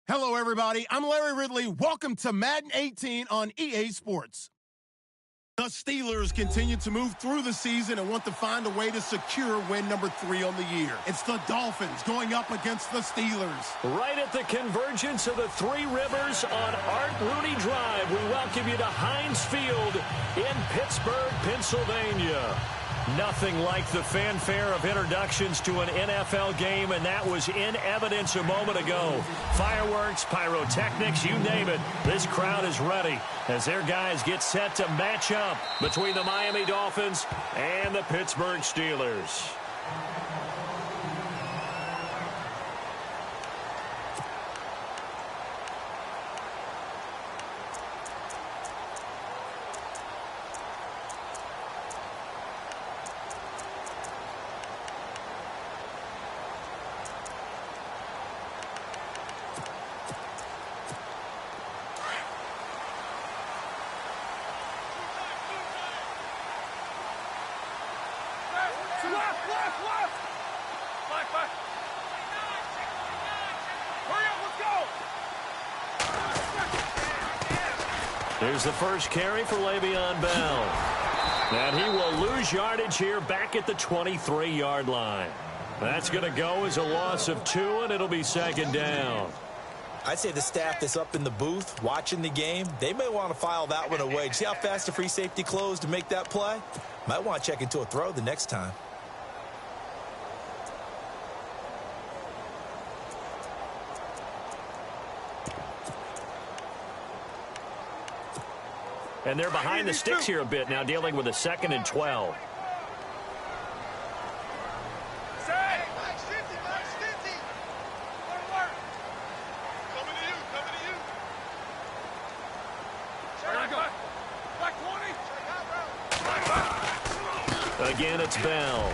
Hello, everybody. I'm Larry Ridley. Welcome to Madden 18 on EA Sports. The Steelers continue to move through the season and want to find a way to secure win number 3 on the year. It's the Dolphins going up against the Steelers. Right at the convergence of the Three Rivers on Art Rooney Drive, we welcome you to Heinz Field in Pittsburgh, Pennsylvania. Nothing like the fanfare of introductions to an NFL game, and that was in evidence a moment ago. Fireworks, pyrotechnics, you name it. This crowd is ready as their guys get set to match up between the Miami Dolphins and the Pittsburgh Steelers. Here's the first carry for Le'Veon Bell. And he will lose yardage here back at the 23-yard line. That's going to go as a loss of 2, and it'll be second down. I'd say the staff that's up in the booth watching the game, they may want to file that one away. See how fast the free safety closed to make that play? Might want to check into a throw the next time. And they're behind the sticks here a bit now, dealing with a 2nd and 12. Again, it's Bell.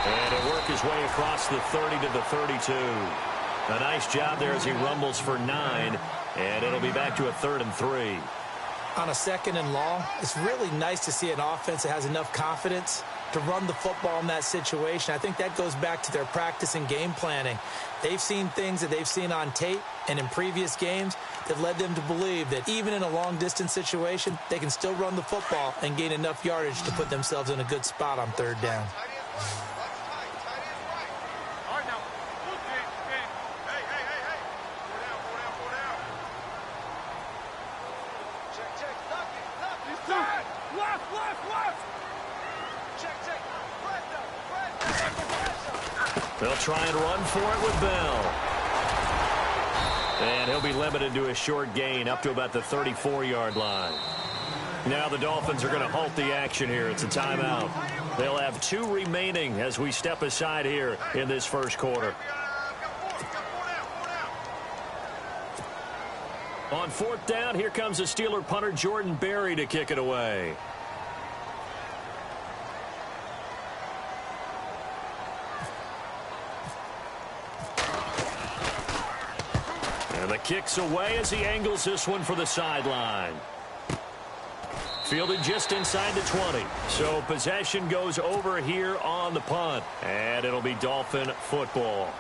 And he'll work his way across the 30 to the 32. A nice job there as he rumbles for 9. And it'll be back to a 3rd and 3. On a 2nd and long, it's really nice to see an offense that has enough confidence to run the football in that situation. I think that goes back to their practice and game planning. They've seen things that they've seen on tape and in previous games that led them to believe that even in a long-distance situation, they can still run the football and gain enough yardage to put themselves in a good spot on 3rd down. They'll try and run for it with Bell. And he'll be limited to a short gain up to about the 34-yard line. Now the Dolphins are going to halt the action here. It's a timeout. They'll have 2 remaining as we step aside here in this first quarter. On 4th down, here comes the Steeler punter Jordan Berry to kick it away. And the kick's away as he angles this one for the sideline. Fielded just inside the 20. So possession goes over here on the punt. And it'll be Dolphin football.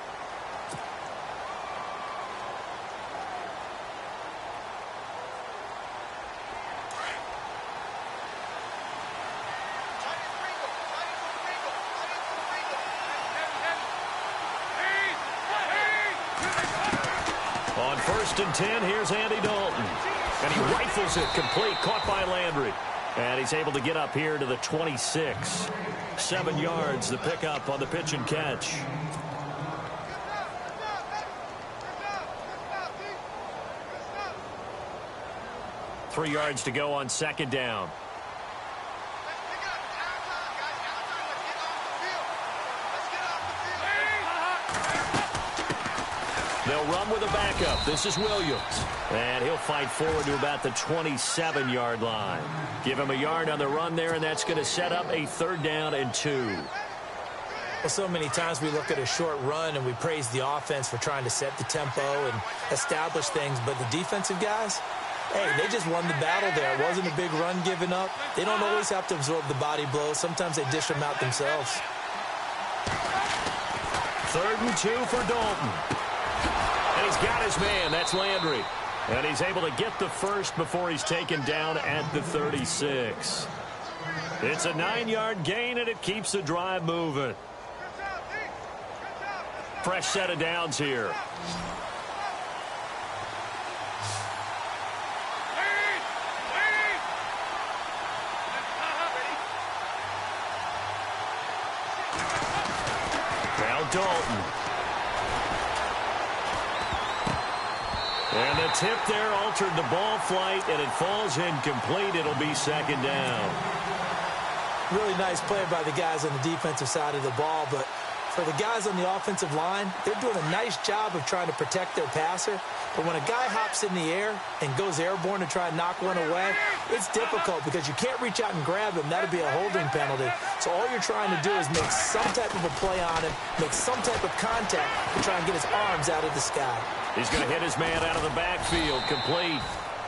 On 1st and 10, here's Andy Dalton. And he rifles it complete, caught by Landry. And he's able to get up here to the 26. 7 yards, the pickup on the pitch and catch. Three yards to go on 2nd down. They'll run with a backup. This is Williams. And he'll fight forward to about the 27-yard line. Give him a yard on the run there, and that's going to set up a 3rd down and 2. Well, so many times we look at a short run and we praise the offense for trying to set the tempo and establish things. But the defensive guys, hey, they just won the battle there. It wasn't a big run given up. They don't always have to absorb the body blows. Sometimes they dish them out themselves. 3rd and 2 for Dalton. And he's got his man. That's Landry. And he's able to get the first before he's taken down at the 36. It's a 9-yard gain, and it keeps the drive moving. Fresh set of downs here. Now Dalton. And the tip there altered the ball flight, and it falls incomplete. It'll be second down. Really nice play by the guys on the defensive side of the ball, but for the guys on the offensive line, they're doing a nice job of trying to protect their passer. But when a guy hops in the air and goes airborne to try and knock one away, it's difficult because you can't reach out and grab him. That'll be a holding penalty. So all you're trying to do is make some type of a play on him, make some type of contact to try and get his arms out of the sky. He's going to hit his man out of the backfield, complete.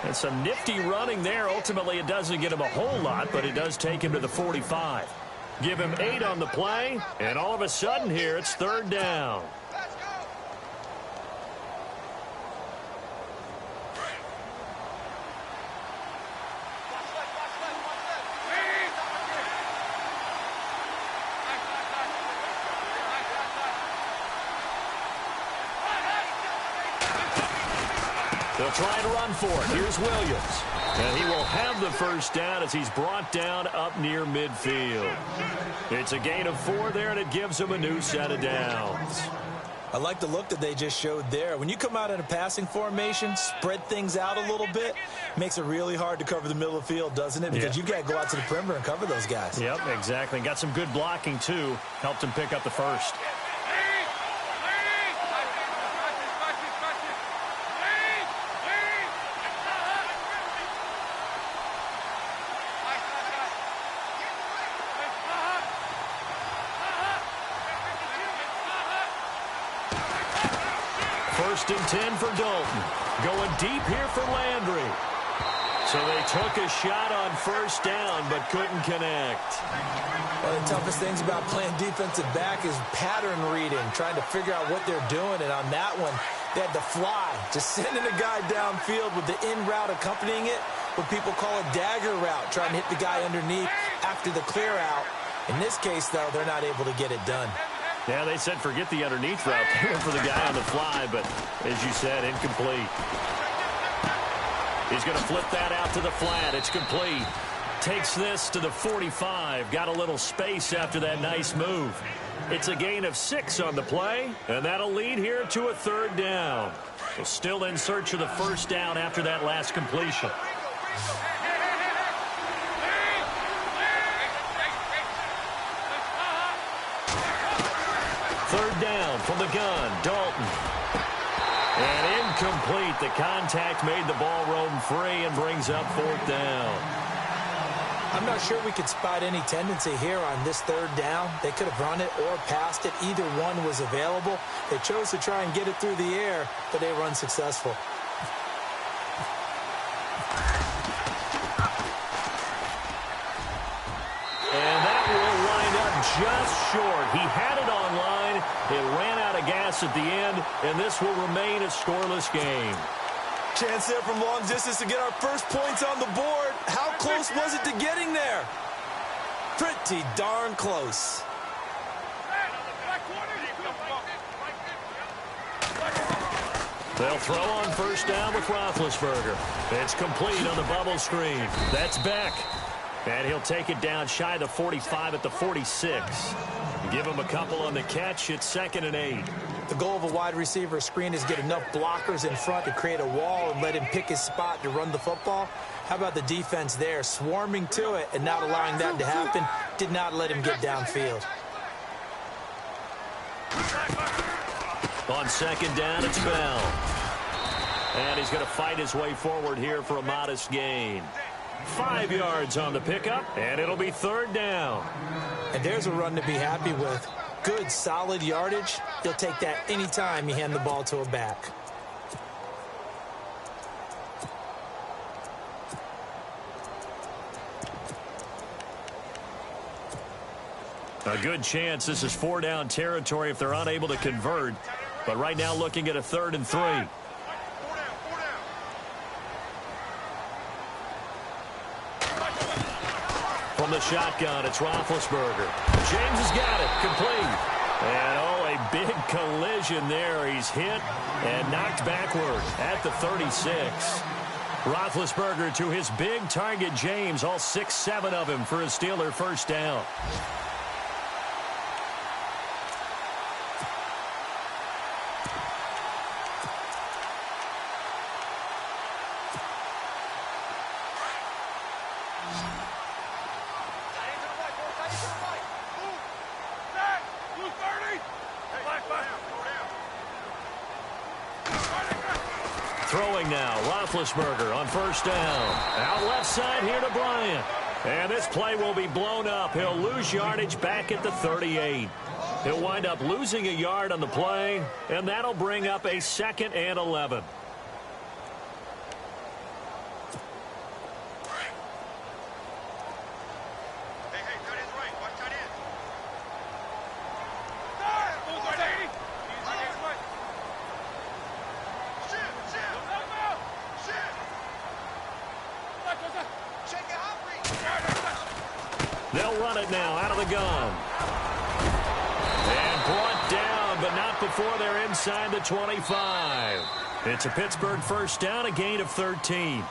And some nifty running there. Ultimately, it doesn't get him a whole lot, but it does take him to the 45. Give him 8 on the play, and all of a sudden here, it's third down. They'll try and run for it. Here's Williams. And he will have the first down as he's brought down up near midfield. It's a gain of 4 there, and it gives him a new set of downs. I like the look that they just showed there. When you come out in a passing formation, spread things out a little bit, makes it really hard to cover the middle of the field, doesn't it? Because you got to go out to the perimeter and cover those guys. Yep, exactly. Got some good blocking, too. Helped him pick up the first. First and 10 for Dalton. Going deep here for Landry. So they took a shot on first down, but couldn't connect. One of the toughest things about playing defensive back is pattern reading, trying to figure out what they're doing. And on that one, they had to fly, just sending a guy downfield with the in route accompanying it, what people call a dagger route, trying to hit the guy underneath after the clear out. In this case, though, they're not able to get it done. Yeah, they said forget the underneath route. They went for the guy on the fly, but as you said, incomplete. He's going to flip that out to the flat. It's complete. Takes this to the 45. Got a little space after that nice move. It's a gain of 6 on the play, and that'll lead here to a third down. So still in search of the first down after that last completion. Third down from the gun, Dalton. And incomplete. The contact made the ball roam free and brings up fourth down. I'm not sure we could spot any tendency here on this third down. They could have run it or passed it. Either one was available. They chose to try and get it through the air, but they were unsuccessful. And that will wind up just short. He had it on line. It ran out of gas at the end, and this will remain a scoreless game. Chance there from long distance to get our first points on the board. How close was it to getting there? Pretty darn close. They'll throw on first down with Roethlisberger. It's complete on the bubble screen. That's Beck. And he'll take it down shy of the 45 at the 46. Give him a couple on the catch. It's 2nd and 8. The goal of a wide receiver screen is get enough blockers in front to create a wall and let him pick his spot to run the football. How about the defense there, swarming to it and not allowing that to happen? Did not let him get downfield. On second down, it's Bell. And he's going to fight his way forward here for a modest gain. 5 yards on the pickup, and it'll be third down. And there's a run to be happy with. Good, solid yardage. You'll take that anytime you hand the ball to a back. A good chance this is 4-down territory if they're unable to convert. But right now looking at a 3rd and 3. From the shotgun, it's Roethlisberger. James has got it. Complete. And, a big collision there. He's hit and knocked backward at the 36. Roethlisberger to his big target, James. All 6-7 of him for a Steeler first down. Throwing now, Roethlisberger on first down. Out left side here to Bryant. And this play will be blown up. He'll lose yardage back at the 38. He'll wind up losing a yard on the play, and that'll bring up a 2nd and 11. They'll run it now out of the gun. And brought down, but not before they're inside the 25. It's a Pittsburgh first down, a gain of 13.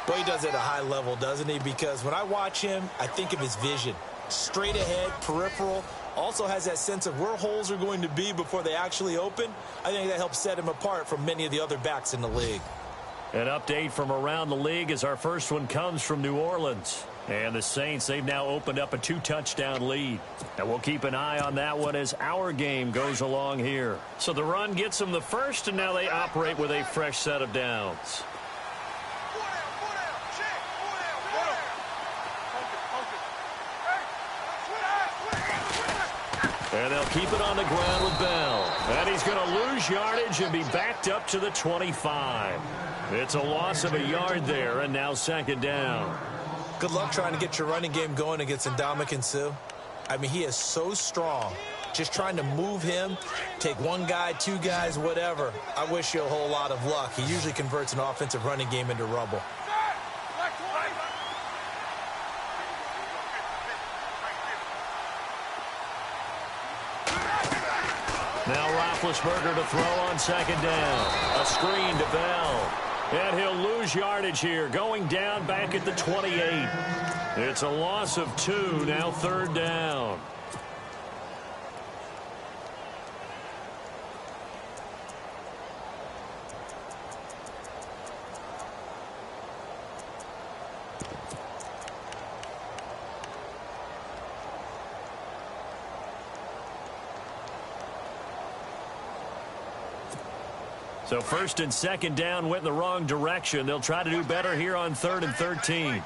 Well, he does it at a high level, doesn't he? Because when I watch him, I think of his vision. Straight ahead, peripheral. Also has that sense of where holes are going to be before they actually open. I think that helps set him apart from many of the other backs in the league. An update from around the league as our first one comes from New Orleans. And the Saints, they've now opened up a 2-touchdown lead. And we'll keep an eye on that one as our game goes along here. So the run gets them the first, and now they operate with a fresh set of downs. And they'll keep it on the ground with Bell. And he's going to lose yardage and be backed up to the 25. It's a loss of a yard there, and now 2nd down. Good luck trying to get your running game going against Ndamukong Suh. I mean, he is so strong. Just trying to move him, take one guy, two guys, whatever. I wish you a whole lot of luck. He usually converts an offensive running game into rubble. Now Roethlisberger to throw on 2nd down. A screen to Bell. And he'll lose yardage here, going down back at the 28. It's a loss of 2, now 3rd down. So 1st and 2nd down went in the wrong direction. They'll try to do better here on 3rd and 13.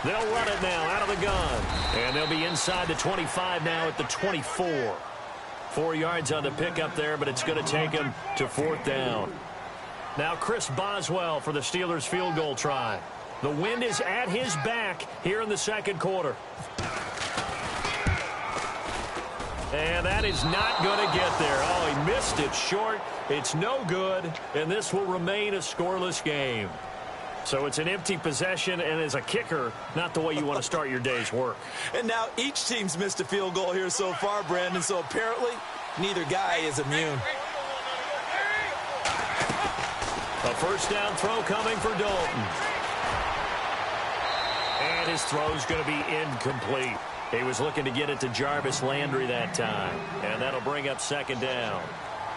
They'll run it now out of the gun. And they'll be inside the 25 now at the 24. 4 yards on the pickup there, but it's going to take him to 4th down. Now Chris Boswell for the Steelers field goal try. The wind is at his back here in the 2nd quarter. And that is not going to get there. Oh, he missed it short. It's no good, and this will remain a scoreless game. So it's an empty possession, and as a kicker, not the way you want to start your day's work. And now each team's missed a field goal here so far, Brandon, so apparently neither guy is immune. A first down throw coming for Dalton. And his throw's going to be incomplete. He was looking to get it to Jarvis Landry that time. And that'll bring up 2nd down.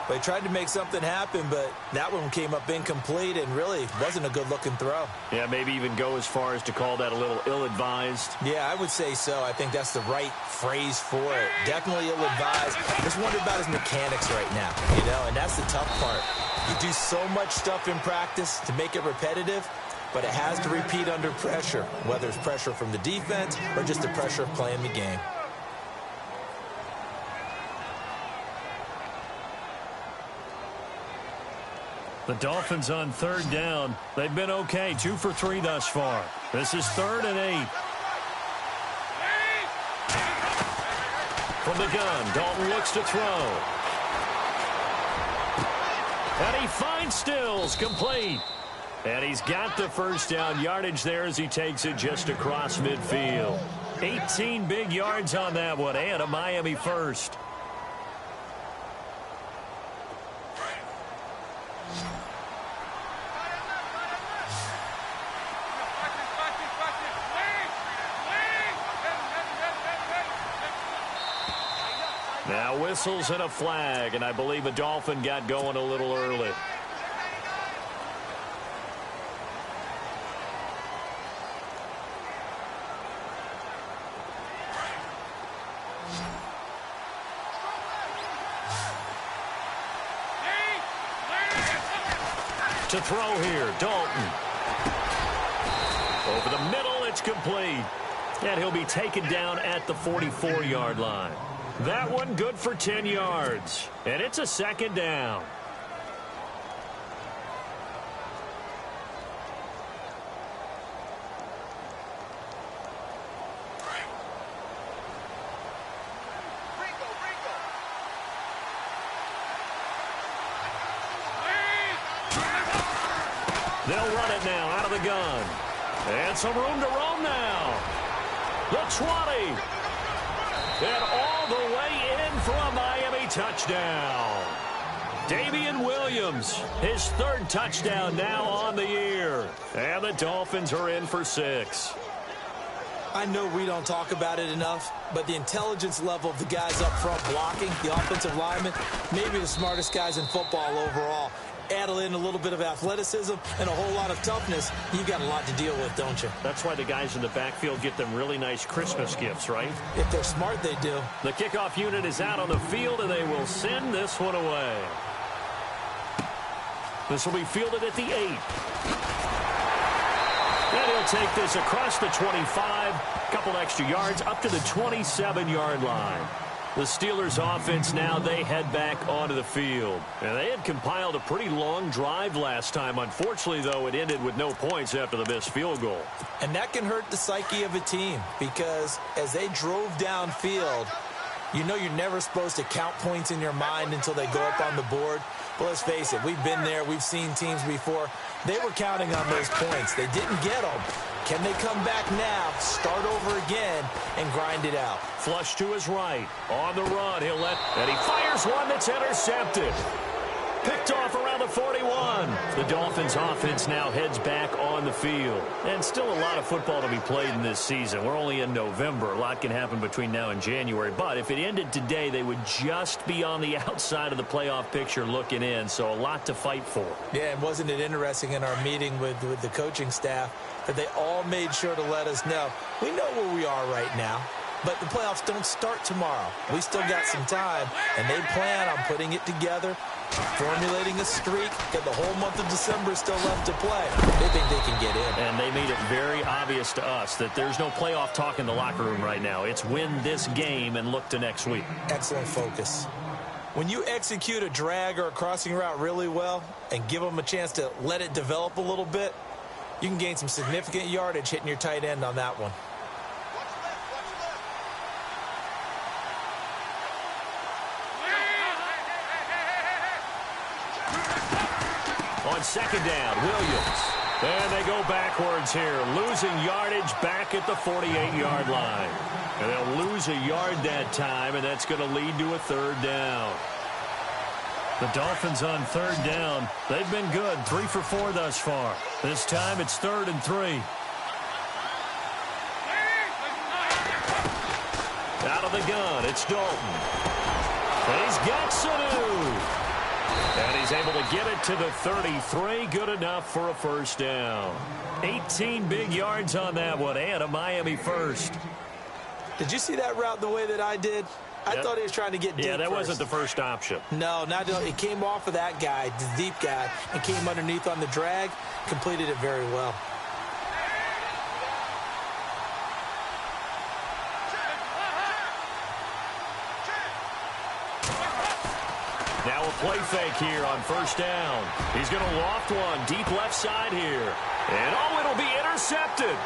They tried to make something happen, but that one came up incomplete and really wasn't a good-looking throw. Yeah, maybe even go as far as to call that a little ill-advised. Yeah, I would say so. I think that's the right phrase for it. Definitely ill-advised. Just wonder about his mechanics right now, and that's the tough part. You do so much stuff in practice to make it repetitive, but it has to repeat under pressure, whether it's pressure from the defense or just the pressure of playing the game. The Dolphins on 3rd down. They've been okay, 2 for 3 thus far. This is 3rd and 8. From the gun, Dalton looks to throw. And he finds Stills, complete. And he's got the first down yardage there as he takes it just across midfield. 18 big yards on that one, and a Miami first. Now whistles and a flag, and I believe a Dolphin got going a little early. To throw here, Dalton. Over the middle, it's complete. And he'll be taken down at the 44-yard line. That one good for 10 yards. And it's a second down. They'll run it now out of the gun. And some room to roam now. The 20. And all the way in for a Miami touchdown. Damian Williams, his third touchdown now on the year. And the Dolphins are in for 6. I know we don't talk about it enough, but the intelligence level of the guys up front blocking, the offensive linemen, maybe the smartest guys in football overall. Add in a little bit of athleticism and a whole lot of toughness, you've got a lot to deal with, don't you? That's why the guys in the backfield get them really nice Christmas gifts, right? If they're smart, they do. The kickoff unit is out on the field, and they will send this one away. This will be fielded at the 8. And he'll take this across the 25, a couple extra yards, up to the 27-yard line. The Steelers offense now, they head back onto the field. And they had compiled a pretty long drive last time. Unfortunately, though, it ended with no points after the missed field goal. And that can hurt the psyche of a team because as they drove downfield, you know you're never supposed to count points in your mind until they go up on the board. But let's face it, we've been there. We've seen teams before. They were counting on those points. They didn't get them. Can they come back now, start over again, and grind it out? Flush to his right. On the run, and he fires one that's intercepted. Picked off around the 41. The Dolphins offense now heads back on the field. And still a lot of football to be played in this season. We're only in November. A lot can happen between now and January. But if it ended today, they would just be on the outside of the playoff picture looking in. So a lot to fight for. Yeah, and wasn't it interesting in our meeting with the coaching staff that they all made sure to let us know, we know where we are right now. But the playoffs don't start tomorrow. We still got some time, and they plan on putting it together, formulating a streak, and the whole month of December is still left to play. They think they can get in. And they made it very obvious to us that there's no playoff talk in the locker room right now. It's win this game and look to next week. Excellent focus. When you execute a drag or a crossing route really well and give them a chance to let it develop a little bit, you can gain some significant yardage hitting your tight end on that one. On second down, Williams. And they go backwards here, losing yardage back at the 48-yard line. And they'll lose a yard that time, and that's going to lead to a third down. The Dolphins on third down. They've been good, 3 for 4 thus far. This time it's 3rd and 3. Out of the gun, it's Dalton. And he's got Sanu. And he's able to get it to the 33. Good enough for a first down. 18 big yards on that one, and a Miami first. Did you see that route the way that I did? I thought he was trying to get deep. Yeah, that first. wasn't the first option. No, not it came off of that guy, the deep guy, and came underneath on the drag. Completed it very well. Now a play fake here on first down. He's going to loft one deep left side here. And oh, it'll be intercepted.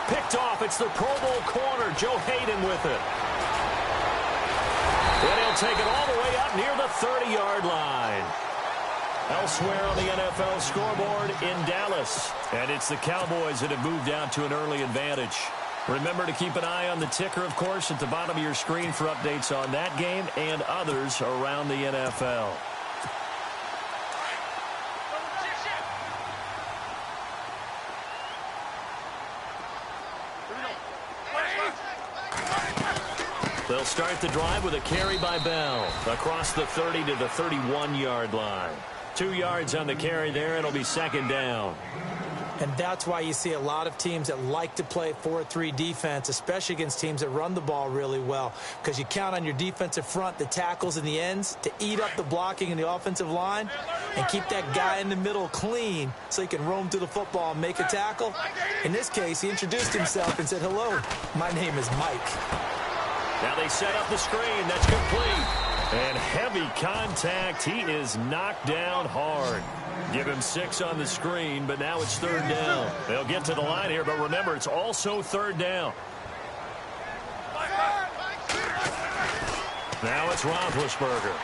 Picked off. It's the Pro Bowl corner, Joe Hayden with it. And he'll take it all the way up near the 30-yard line. Elsewhere on the NFL scoreboard in Dallas. And it's the Cowboys that have moved out to an early advantage. Remember to keep an eye on the ticker, of course, at the bottom of your screen for updates on that game and others around the NFL. They'll start the drive with a carry by Bell across the 30 to the 31-yard line. 2 yards on the carry there. It'll be second down. And that's why you see a lot of teams that like to play 4-3 defense, especially against teams that run the ball really well, because you count on your defensive front, the tackles and the ends, to eat up the blocking in the offensive line and keep that guy in the middle clean so he can roam through the football and make a tackle. In this case, he introduced himself and said, "Hello, my name is Mike." Now they set up the screen. That's complete. And heavy contact. He is knocked down hard. Give him 6 on the screen, but now it's third down. They'll get to the line here, but remember, it's also third down. Now it's Roethlisberger.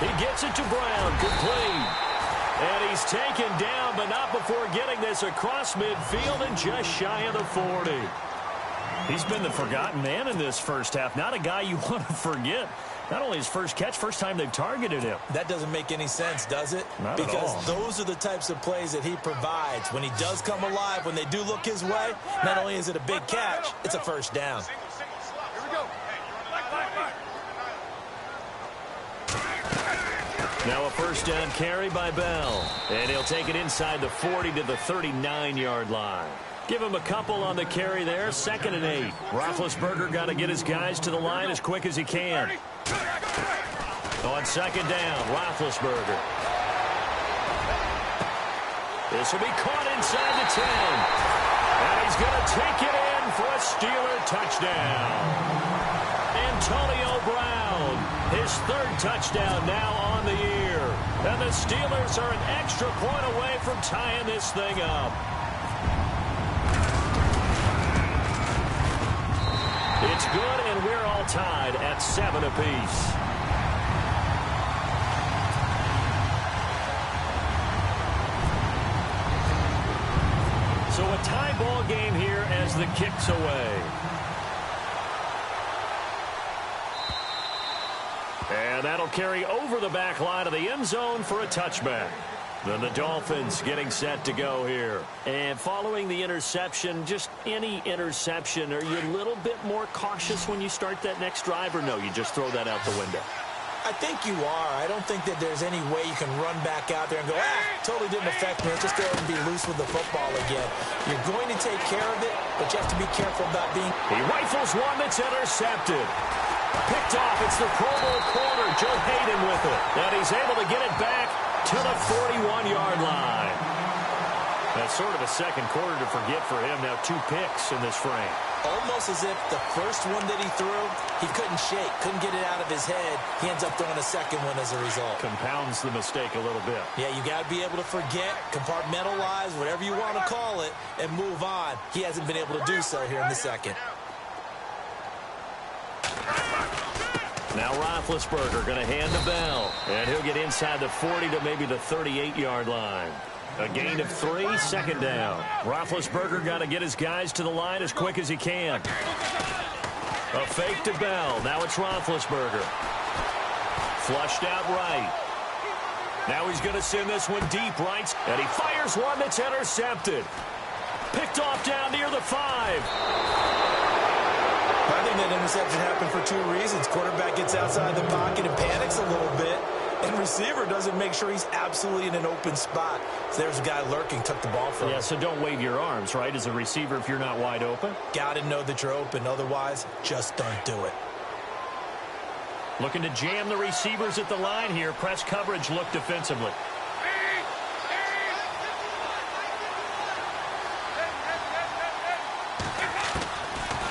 He gets it to Brown. Complete. And he's taken down, but not before getting this across midfield and just shy of the 40. He's been the forgotten man in this first half. Not a guy you want to forget. Not only his first catch, first time they've targeted him. That doesn't make any sense, does it? Not at all. Because those are the types of plays that he provides. When he does come alive, when they do look his way, not only is it a big catch, it's a first down. Now a first down carry by Bell. And he'll take it inside the 40 to the 39-yard line. Give him a couple on the carry there. 2nd and 8. Roethlisberger got to get his guys to the line as quick as he can. On 2nd down, Roethlisberger. This will be caught inside the 10. And he's going to take it in for a Steeler touchdown. Antonio Brown, his 3rd touchdown now on the year. And the Steelers are an extra point away from tying this thing up. It's good, and we're all tied at 7 apiece. So a tie ball game here as the kick's away. And that'll carry over the back line of the end zone for a touchback. Then the Dolphins getting set to go here. And following the interception, just any interception, are you a little bit more cautious when you start that next drive, or no, you just throw that out the window? I think you are. I don't think that there's any way you can run back out there and go, totally didn't affect me. Let's just go ahead and be loose with the football again. You're going to take care of it, but you have to be careful about being... He rifles one that's intercepted. Picked off. It's the Pro Bowl corner, Joe Hayden with it. And he's able to get it back to the 41-yard line. That's sort of a second quarter to forget for him. Now 2 picks in this frame. Almost as if the first one that he threw, he couldn't shake, couldn't get it out of his head. He ends up throwing a second one as a result. Compounds the mistake a little bit. Yeah, you got to be able to forget, compartmentalize, whatever you want to call it, and move on. He hasn't been able to do so here in the second. Now Roethlisberger going to hand the Bell. And he'll get inside the 40 to maybe the 38-yard line. A gain of 3, 2nd down. Roethlisberger got to get his guys to the line as quick as he can. A fake to Bell. Now it's Roethlisberger. Flushed out right. Now he's going to send this one deep right. And he fires one that's intercepted. Picked off down near the 5. I think that interception happened for 2 reasons. Quarterback gets outside the pocket and panics a little bit. And receiver doesn't make sure he's absolutely in an open spot. So there's a guy lurking, took the ball from him. Yeah, so don't wave your arms, right, as a receiver if you're not wide open. Got to know that you're open. Otherwise, just don't do it. Looking to jam the receivers at the line here. Press coverage look defensively.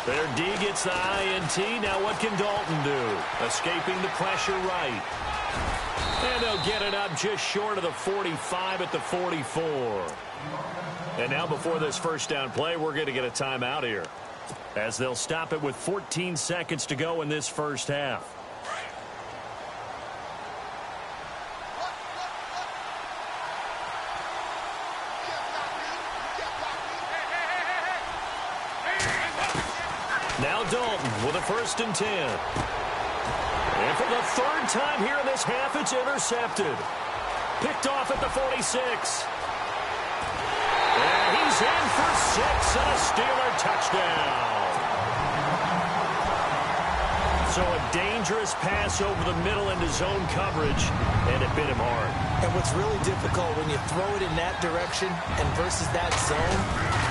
Their D gets the INT. Now what can Dalton do? Escaping the pressure right. And they'll get it up just short of the 45 at the 44. And now before this first down play, we're going to get a timeout here. as they'll stop it with 14 seconds to go in this first half. Now Dalton with a 1st and 10. And for the 3rd time here in this half, it's intercepted. Picked off at the 46. And he's in for 6 and a Steeler touchdown. So a dangerous pass over the middle into zone coverage, and it bit him hard. And what's really difficult when you throw it in that direction and versus that zone,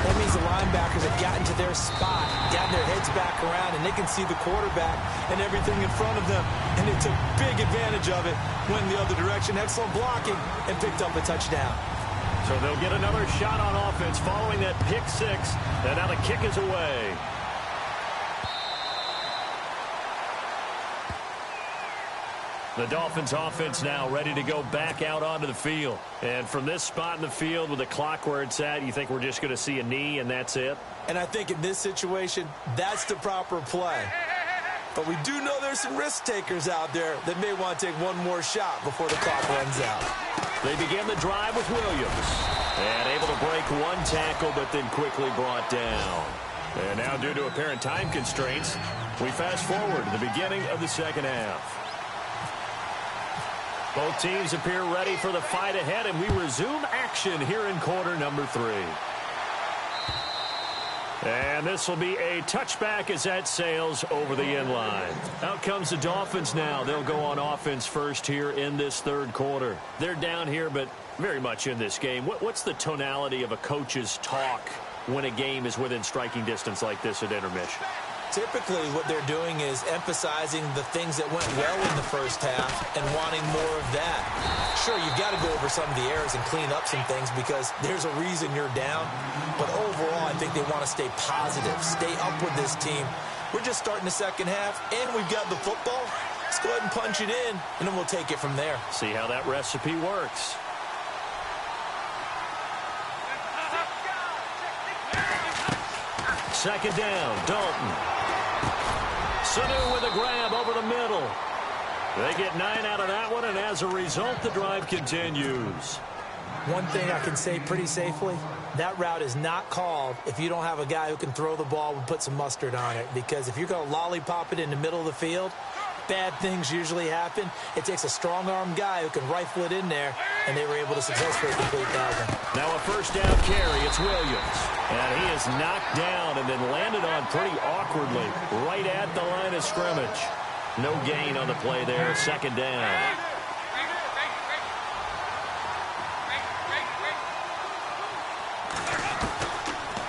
that means the linebackers have gotten to their spot, gotten their heads back around, and they can see the quarterback and everything in front of them. And they took big advantage of it, went the other direction, excellent blocking, and picked up a touchdown. So they'll get another shot on offense following that pick 6, and now the kick is away. The Dolphins offense now ready to go back out onto the field. And from this spot in the field with the clock where it's at, you think we're just going to see a knee and that's it? And I think in this situation, that's the proper play. But we do know there's some risk takers out there that may want to take one more shot before the clock runs out. They begin the drive with Williams. And able to break one tackle, but then quickly brought down. And now due to apparent time constraints, we fast forward to the beginning of the second half. Both teams appear ready for the fight ahead, and we resume action here in quarter number 3. And this will be a touchback as that sails over the end line. Out comes the Dolphins now. They'll go on offense first here in this 3rd quarter. They're down here, but very much in this game. What's the tonality of a coach's talk when a game is within striking distance like this at intermission? Typically, what they're doing is emphasizing the things that went well in the first half and wanting more of that. Sure, you've got to go over some of the errors and clean up some things because there's a reason you're down. But overall, I think they want to stay positive, stay up with this team. We're just starting the second half, and we've got the football. Let's go ahead and punch it in, and then we'll take it from there. See how that recipe works. Second down, Dalton. Sanu with a grab over the middle. They get 9 out of that one, and as a result, the drive continues. One thing I can say pretty safely, that route is not called if you don't have a guy who can throw the ball and put some mustard on it. Because if you're going to lollipop it in the middle of the field, bad things usually happen. It takes a strong-arm guy who can rifle it in there, and they were able to successfully complete that one. Now a first down carry. It's Williams. And he is knocked down and then landed on pretty awkwardly right at the line of scrimmage. No gain on the play there. Second down.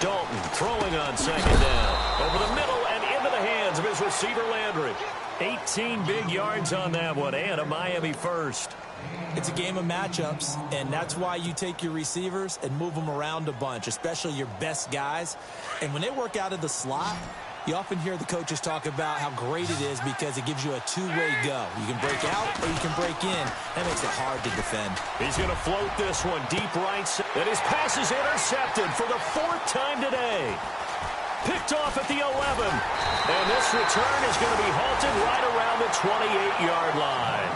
Dalton throwing on second down. Over the middle and into the hands of his receiver Landry. 18 big yards on that one and a Miami first. It's a game of matchups, and that's why you take your receivers and move them around a bunch, especially your best guys. And when they work out of the slot, you often hear the coaches talk about how great it is because it gives you a two-way go. You can break out or you can break in. That makes it hard to defend. He's going to float this one deep right. And his pass is intercepted for the 4th time today. Picked off at the 11. And this return is going to be halted right around the 28-yard line.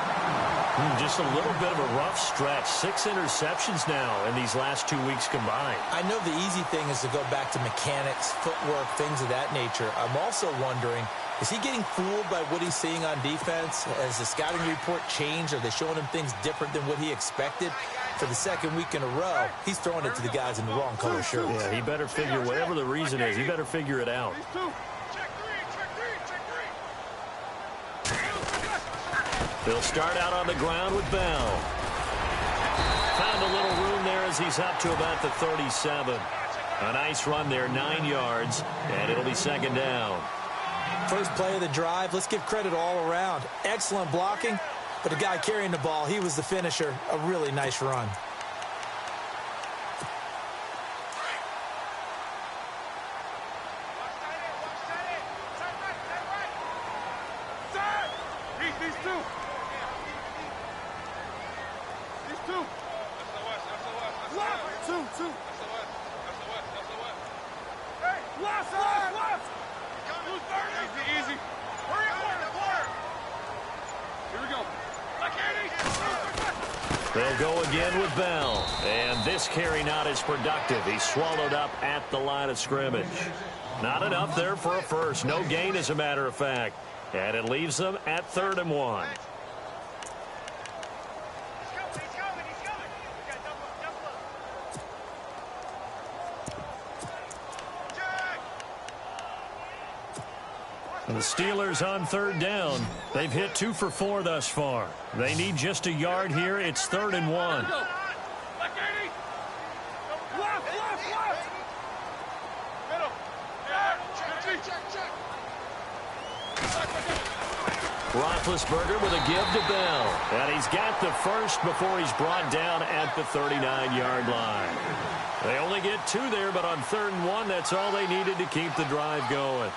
Just a little bit of a rough stretch. 6 interceptions now in these last 2 weeks combined. I know the easy thing is to go back to mechanics, footwork, things of that nature. I'm also wondering, is he getting fooled by what he's seeing on defense? Has the scouting report changed? Are they showing him things different than what he expected? For the 2nd week in a row, he's throwing it to the guys in the wrong color shirts. Yeah, he better figure, whatever the reason is, he better figure it out. They'll start out on the ground with Bell. Found a little room there as he's up to about the 37. A nice run there, 9 yards, and it'll be second down. First play of the drive, let's give credit all around. Excellent blocking, but the guy carrying the ball, he was the finisher. A really nice run. Easy. Hurry up, corner. Here we go. They'll go again with Bell. And this carry not as productive. He's swallowed up at the line of scrimmage. Not enough there for a first. No gain, as a matter of fact. And it leaves them at 3rd and 1. And the Steelers on 3rd down. They've hit 2 for 4 thus far. They need just a yard here. It's 3rd and 1. Roethlisberger with a give to Bell. And he's got the first before he's brought down at the 39-yard line. They only get 2 there, but on 3rd and 1, that's all they needed to keep the drive going.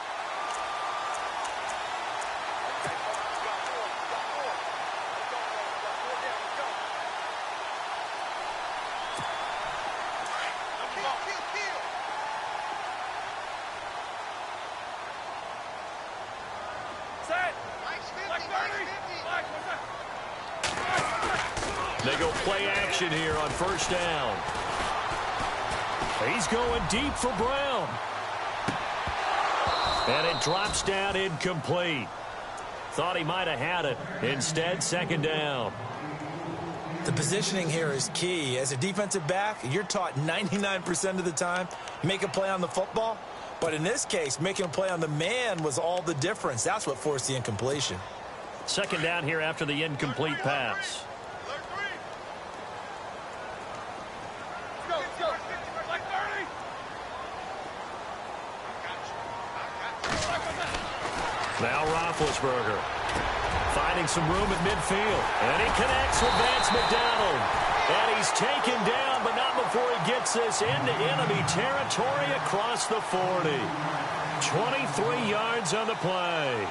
They go play action here on 1st down. He's going deep for Brown. And it drops down incomplete. Thought he might have had it. Instead, 2nd down. The positioning here is key. As a defensive back, you're taught 99% of the time, make a play on the football. But in this case, making a play on the man was all the difference. That's what forced the incompletion. 2nd down here after the incomplete pass. Now Roethlisberger finding some room at midfield. And he connects with Vance McDonald. And he's taken down, but not before he gets this into enemy territory across the 40. 23 yards on the play.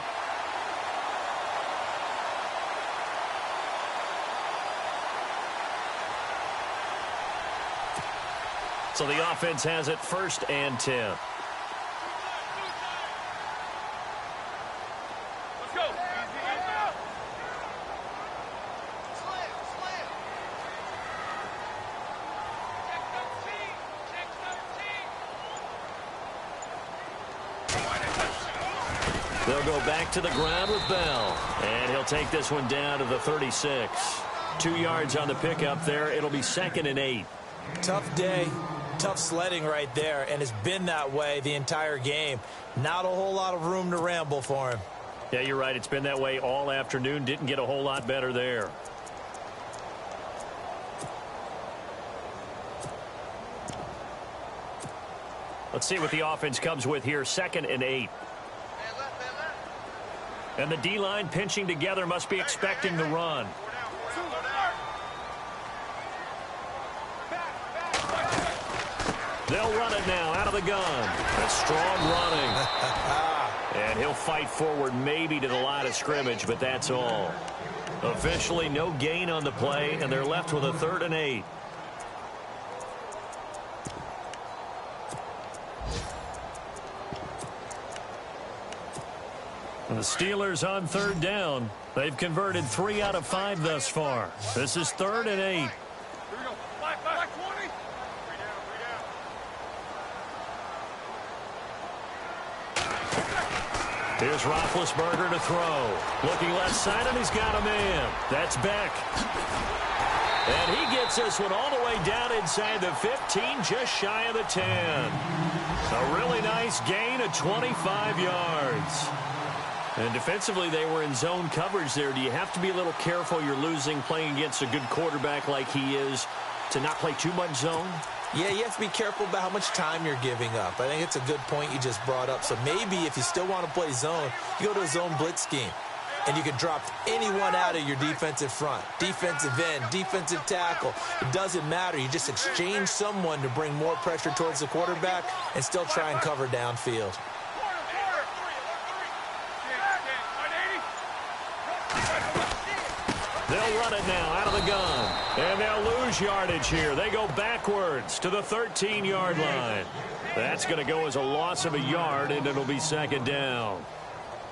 So the offense has it 1st and 10. They'll go back to the ground with Bell. And he'll take this one down to the 36. 2 yards on the pickup there. It'll be 2nd and 8. Tough day. Tough sledding right there. And it's been that way the entire game. Not a whole lot of room to ramble for him. Yeah, you're right. It's been that way all afternoon. Didn't get a whole lot better there. Let's see what the offense comes with here. 2nd and 8. And the D-line pinching together, must be expecting the run. They'll run it now out of the gun. A strong running. And he'll fight forward maybe to the line of scrimmage, but that's all. Officially no gain on the play, and they're left with a 3rd and 8. And the Steelers on 3rd down. They've converted 3 out of 5 thus far. This is 3rd and 8. Here we go. Back 20. Here's Roethlisberger to throw. Looking left side, and he's got a man. That's Beck. And he gets this one all the way down inside the 15, just shy of the 10. A really nice gain of 25 yards. And defensively, they were in zone coverage there. Do you have to be a little careful? You're losing playing against a good quarterback like he is to not play too much zone? Yeah, you have to be careful about how much time you're giving up. I think it's a good point you just brought up. So maybe if you still want to play zone, you go to a zone blitz scheme. And you can drop anyone out of your defensive front. Defensive end, defensive tackle. It doesn't matter. You just exchange someone to bring more pressure towards the quarterback and still try and cover downfield. They'll run it now out of the gun. And they'll lose yardage here. They go backwards to the 13-yard line. That's going to go as a loss of a yard, and it'll be 2nd down.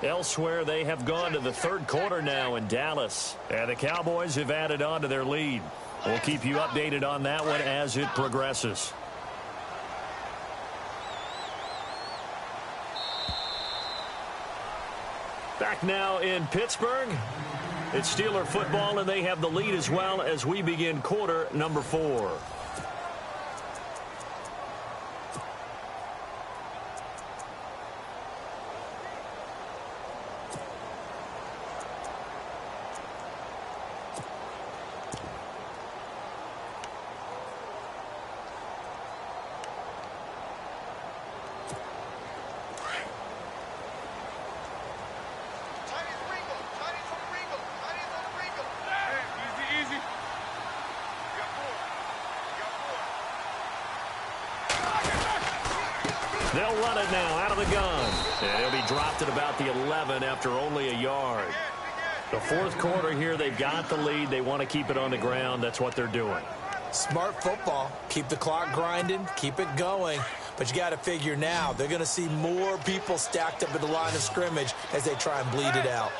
Elsewhere, they have gone to the third quarter now in Dallas. And the Cowboys have added on to their lead. We'll keep you updated on that one as it progresses. Back now in Pittsburgh. It's Steeler football, and they have the lead as well as we begin quarter number 4. They'll run it now out of the gun. And it'll be dropped at about the 11 after only a yard. The fourth quarter here, they've got the lead. They want to keep it on the ground. That's what they're doing. Smart football. Keep the clock grinding. Keep it going. But you got to figure now, they're going to see more people stacked up at the line of scrimmage as they try and bleed it out.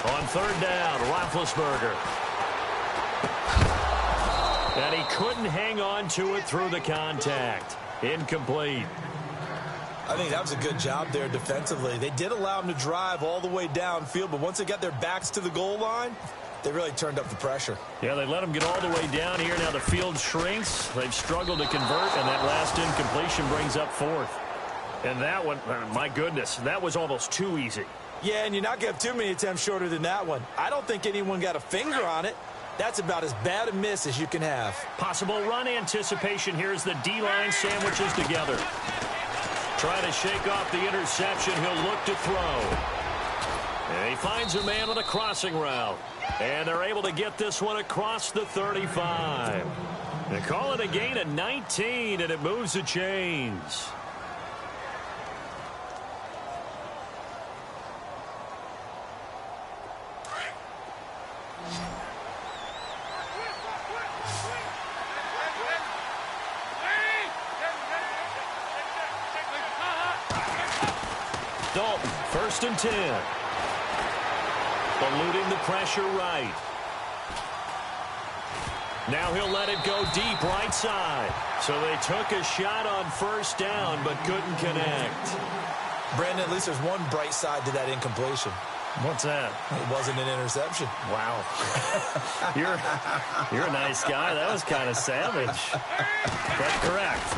On third down, Roethlisberger. And he couldn't hang on to it through the contact. Incomplete. I think that was a good job there defensively. They did allow him to drive all the way downfield, but once they got their backs to the goal line, they really turned up the pressure. Yeah, they let him get all the way down here. Now the field shrinks. They've struggled to convert, and that last incompletion brings up fourth. And that one, my goodness, that was almost too easy. Yeah, and you're not going to have too many attempts shorter than that one. I don't think anyone got a finger on it. That's about as bad a miss as you can have. Possible run anticipation. Here's the D-line sandwiches together. Trying to shake off the interception. He'll look to throw. And he finds a man on a crossing route. And they're able to get this one across the 35. They call it a gain of 19, and it moves the chains. Dalton, 1st and 10. Eluding the pressure right. Now he'll let it go deep right side. So they took a shot on 1st down but couldn't connect. Brandon, at least there's one bright side to that incompletion. What's that? It wasn't an interception. Wow. You're a nice guy. That was kind of savage. But correct.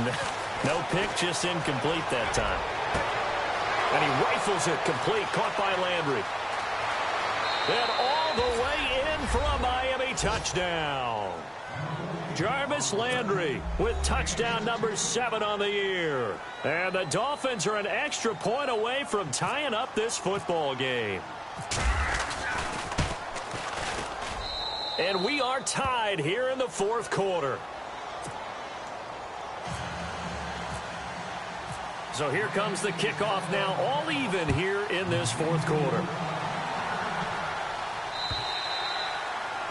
No pick, just incomplete that time. And he rifles it complete, caught by Landry. And all the way in for a Miami touchdown. Jarvis Landry with touchdown number 7 on the year. And the Dolphins are an extra point away from tying up this football game. And we are tied here in the fourth quarter. So here comes the kickoff now, all even here in this fourth quarter.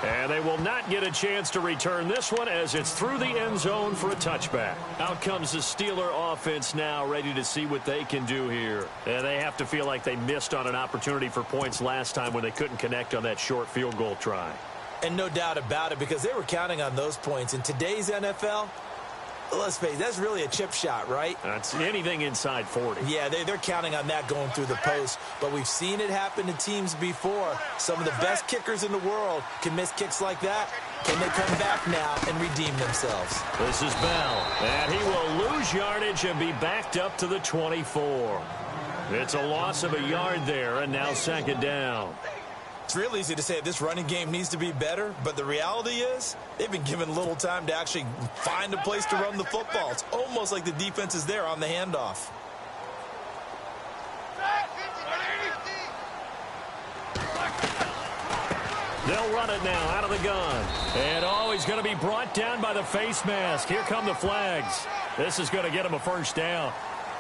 And they will not get a chance to return this one as it's through the end zone for a touchback. Out comes the Steeler offense now, ready to see what they can do here. And they have to feel like they missed on an opportunity for points last time when they couldn't connect on that short field goal try. And no doubt about it, because they were counting on those points. In today's NFL, let's face it, that's really a chip shot, right? That's anything inside 40. Yeah, they're counting on that going through the post. But we've seen it happen to teams before. Some of the best kickers in the world can miss kicks like that. Can they come back now and redeem themselves? This is Bell, and he will lose yardage and be backed up to the 24. It's a loss of a yard there, and now 2nd down. It's real easy to say this running game needs to be better, but the reality is they've been given little time to actually find a place to run the football. It's almost like the defense is there on the handoff. They'll run it now out of the gun. And he's going to be brought down by the face mask. Here come the flags. This is going to get him a 1st down.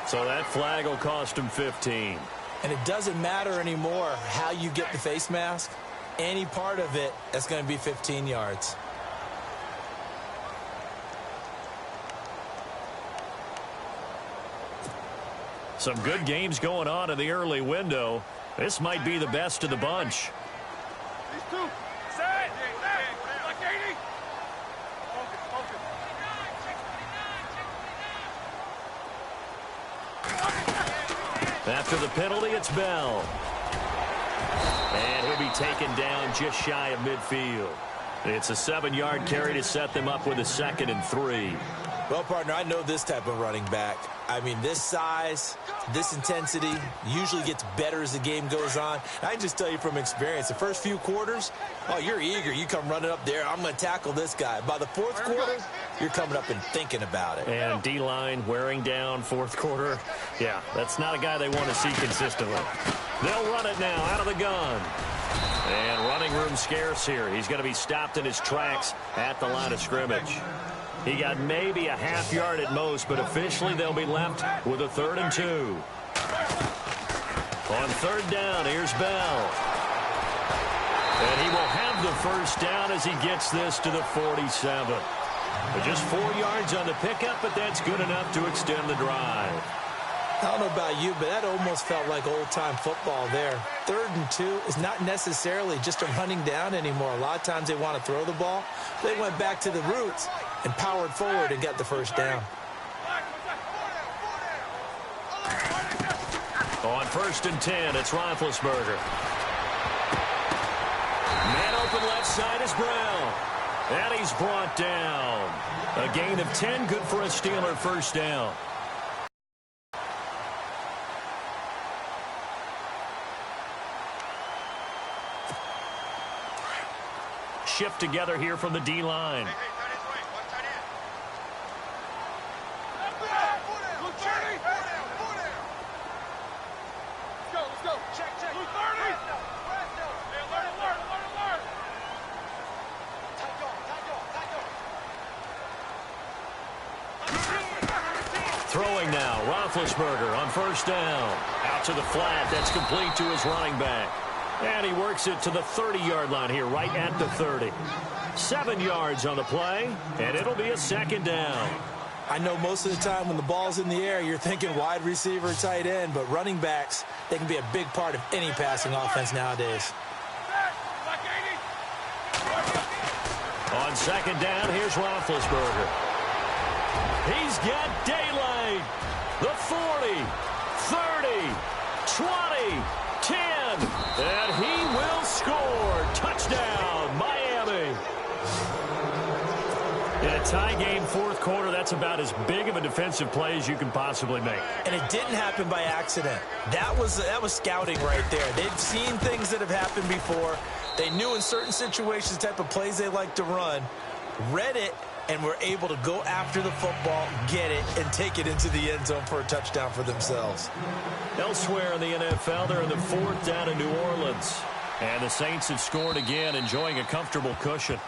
So that flag will cost him 15. And it doesn't matter anymore how you get the face mask. Any part of it, that's going to be 15 yards. Some good games going on in the early window. This might be the best of the bunch. These two. Set. Like 80. After the penalty, it's Bell. And he'll be taken down just shy of midfield. It's a 7-yard carry to set them up with a 2nd and 3. Well, partner, I know this type of running back. I mean, this size, this intensity usually gets better as the game goes on. I can just tell you from experience, the first few quarters, oh, you're eager. You come running up there, I'm going to tackle this guy. By the 4th quarter, you're coming up and thinking about it. And D-line wearing down 4th quarter. Yeah, that's not a guy they want to see consistently. They'll run it now out of the gun. And running room scarce here. He's going to be stopped in his tracks at the line of scrimmage. He got maybe a half yard at most, but officially they'll be left with a 3rd and 2. On 3rd down, here's Bell. And he will have the first down as he gets this to the 47. But just 4 yards on the pickup, but that's good enough to extend the drive. I don't know about you, but that almost felt like old-time football there. 3rd and 2 is not necessarily just a running down anymore. A lot of times they want to throw the ball. They went back to the roots and powered forward and got the first down. On 1st and 10, it's Roethlisberger. Man open left side is Brown. And he's brought down. A gain of 10, good for a Steeler first down. Shift together here from the D-line. Let's go. Check. 30. Throwing now, Roethlisberger on 1st down. Out to the flat, that's complete to his running back. And he works it to the 30-yard line here, right at the 30. 7 yards on the play, and it'll be a 2nd down. I know most of the time when the ball's in the air, you're thinking wide receiver, tight end, but running backs, they can be a big part of any passing offense nowadays. On 2nd down, here's Roethlisberger. He's got daylight. The 40, 30, 20, 10, and he will score. Touchdown, Miami. In a tie game, 4th quarter, that's about as big of a defensive play as you can possibly make. And it didn't happen by accident. That was scouting right there. They've seen things that have happened before. They knew in certain situations the type of plays they like to run, read it, and were able to go after the football, get it, and take it into the end zone for a touchdown for themselves. Elsewhere in the NFL, they're in the 4th down in New Orleans. And the Saints have scored again, enjoying a comfortable cushion.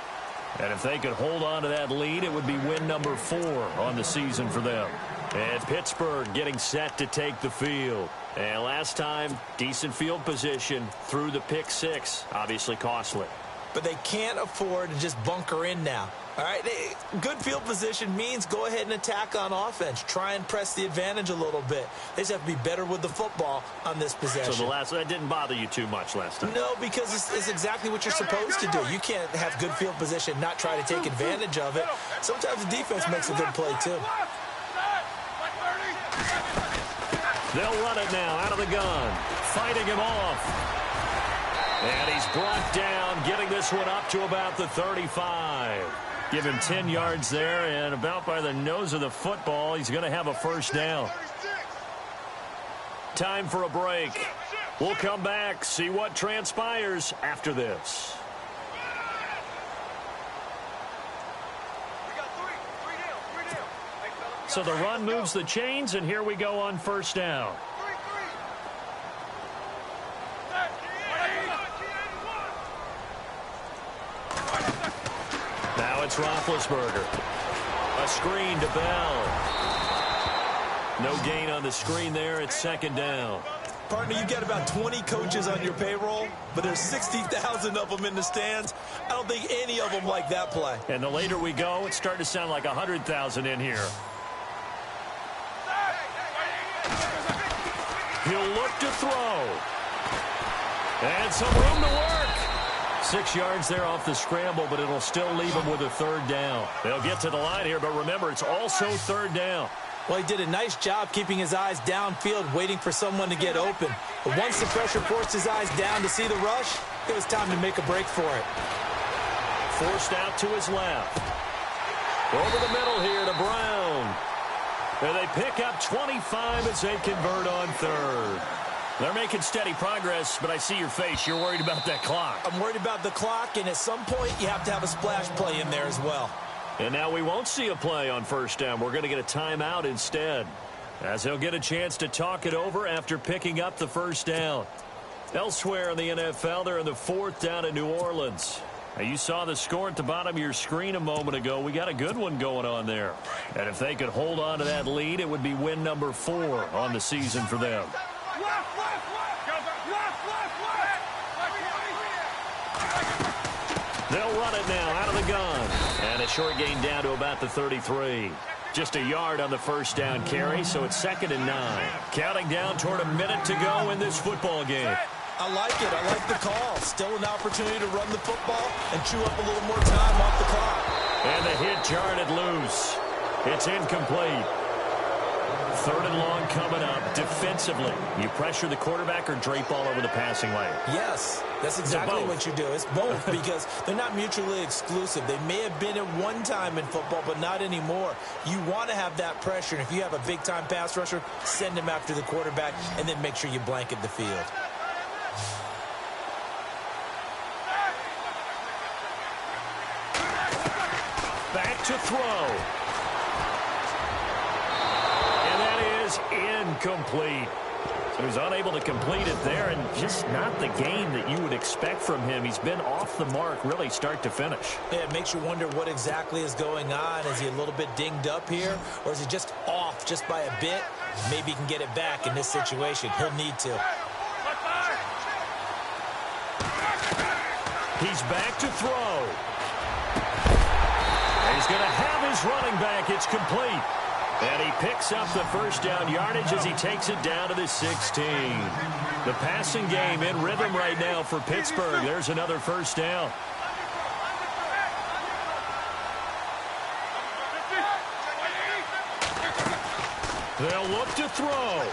And if they could hold on to that lead, it would be win number 4 on the season for them. And Pittsburgh getting set to take the field. And last time, decent field position through the pick 6. Obviously costly. But they can't afford to just bunker in now. All right, good field position means go ahead and attack on offense. Try and press the advantage a little bit. They just have to be better with the football on this possession. So that didn't bother you too much last time? No, because it's exactly what you're supposed to do. You can't have good field position, not try to take advantage of it. Sometimes the defense makes a good play, too. They'll run it now out of the gun, fighting him off. And he's brought down, getting this one up to about the 35. Give him 10 yards there, and about by the nose of the football, he's going to have a first down. Time for a break. We'll come back, see what transpires after this. So the run moves the chains, and here we go on 1st down. Now it's Roethlisberger. A screen to Bell. No gain on the screen there. It's 2nd down. Partner, you've got about 20 coaches on your payroll, but there's 60,000 of them in the stands. I don't think any of them like that play. And the later we go, it's starting to sound like 100,000 in here. He'll look to throw. And some room to work. 6 yards there off the scramble, but it'll still leave him with a third down. They'll get to the line here, but remember, it's also third down. Well, he did a nice job keeping his eyes downfield, waiting for someone to get open. But once the pressure forced his eyes down to see the rush, it was time to make a break for it. Forced out to his left. Over the middle here to Brown. And they pick up 25 as they convert on third. They're making steady progress, but I see your face. You're worried about that clock. I'm worried about the clock, and at some point, you have to have a splash play in there as well. And now we won't see a play on first down. We're going to get a timeout instead, as they'll get a chance to talk it over after picking up the first down. Elsewhere in the NFL, they're in the fourth down in New Orleans. Now, you saw the score at the bottom of your screen a moment ago. We got a good one going on there. And if they could hold on to that lead, it would be win number 4 on the season for them. They'll run it now out of the gun. And a short gain down to about the 33. Just a yard on the first down carry, so it's 2nd and 9. Counting down toward a minute to go in this football game. I like it. I like the call. Still an opportunity to run the football and chew up a little more time off the clock. And the hit jarred it loose. It's incomplete. 3rd and long coming up. Defensively, you pressure the quarterback or drape all over the passing lane? Yes, that's exactly what you do. It's both because they're not mutually exclusive. They may have been at one time in football, but not anymore. You want to have that pressure, and if you have a big-time pass rusher, send him after the quarterback, and then make sure you blanket the field. Back to throw. Incomplete. So he's unable to complete it there, and just not the game that you would expect from him. He's been off the mark really start to finish. Yeah, it makes you wonder what exactly is going on. Is he a little bit dinged up here, or is he just off just by a bit? Maybe he can get it back in this situation. He'll need to. He's back to throw. He's going to have his running back. It's complete. And he picks up the first down yardage as he takes it down to the 16. The passing game in rhythm right now for Pittsburgh. There's another first down. They'll look to throw.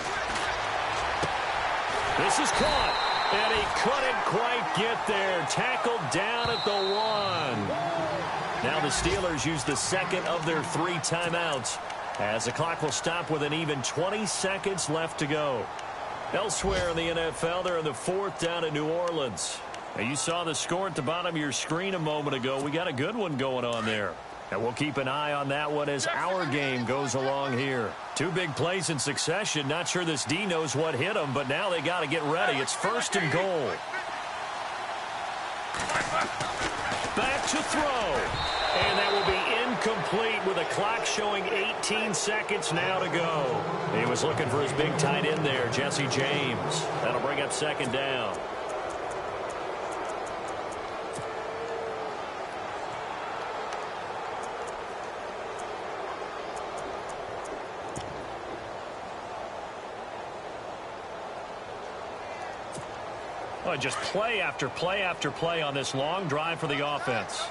This is caught. And he couldn't quite get there. Tackled down at the 1. Now the Steelers use the second of their 3 timeouts, as the clock will stop with an even 20 seconds left to go. Elsewhere in the NFL, they're in the fourth down in New Orleans. Now, you saw the score at the bottom of your screen a moment ago. We got a good one going on there. And we'll keep an eye on that one as our game goes along here. 2 big plays in succession. Not sure this D knows what hit them, but now they got to get ready. It's 1st and goal. Back to throw. And that will be incomplete with a clock showing 18 seconds now to go. He was looking for his big tight end there, Jesse James. That'll bring up 2nd down. Oh, just play after play after play on this long drive for the offense.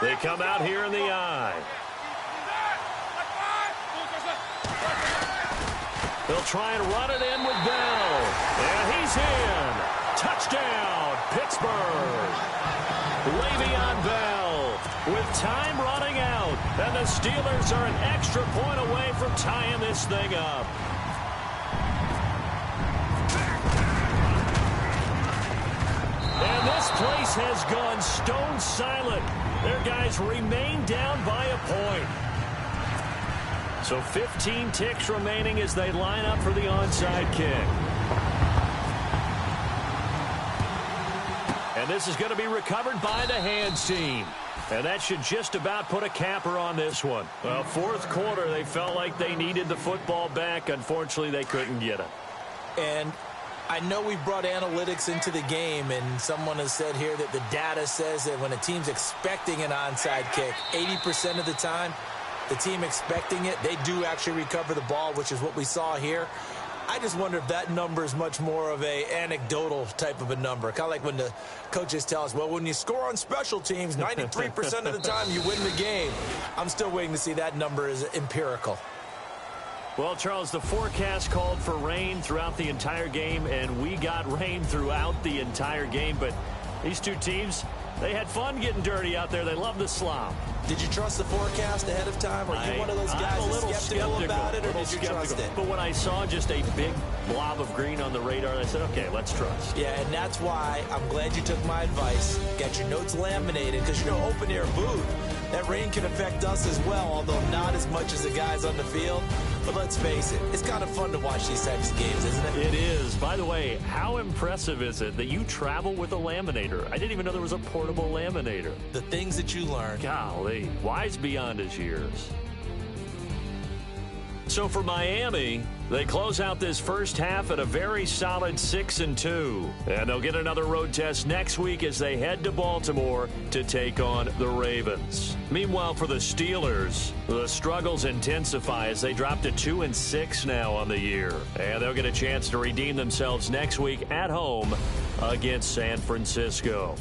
They come out here in the eye. They'll try and run it in with Bell. And he's in. Touchdown, Pittsburgh. Le'Veon Bell with time running out. And the Steelers are an extra point away from tying this thing up. And this place has gone stone silent. Their guys remain down by a point. So 15 ticks remaining as they line up for the onside kick. And this is going to be recovered by the hands team. And that should just about put a capper on this one. Well, 4th quarter, they felt like they needed the football back. Unfortunately, they couldn't get it. And I know we've brought analytics into the game, and someone has said here that the data says that when a team's expecting an onside kick, 80% of the time, the team expecting it, they do actually recover the ball, which is what we saw here. I just wonder if that number is much more of a anecdotal type of a number. Kind of like when the coaches tell us, well, when you score on special teams, 93% of the time you win the game. I'm still waiting to see that number is empirical. Well, Charles, the forecast called for rain throughout the entire game, and we got rain throughout the entire game. But these two teams, they had fun getting dirty out there. They love the slop. Did you trust the forecast ahead of time? Or are you one of those guys that's skeptical about it, or did you trust it? But when I saw just a big blob of green on the radar, I said, okay, let's trust. Yeah, and that's why I'm glad you took my advice. Get your notes laminated, because, you know, open-air booth, that rain can affect us as well, although not as much as the guys on the field. But let's face it, it's kind of fun to watch these types of games, isn't it? It is. By the way, how impressive is it that you travel with a laminator? I didn't even know there was a portable laminator. The things that you learn. Golly, wise beyond his years. So for Miami, they close out this first half at a very solid 6-2. And they'll get another road test next week as they head to Baltimore to take on the Ravens. Meanwhile, for the Steelers, the struggles intensify as they drop to 2-6 now on the year. And they'll get a chance to redeem themselves next week at home against San Francisco.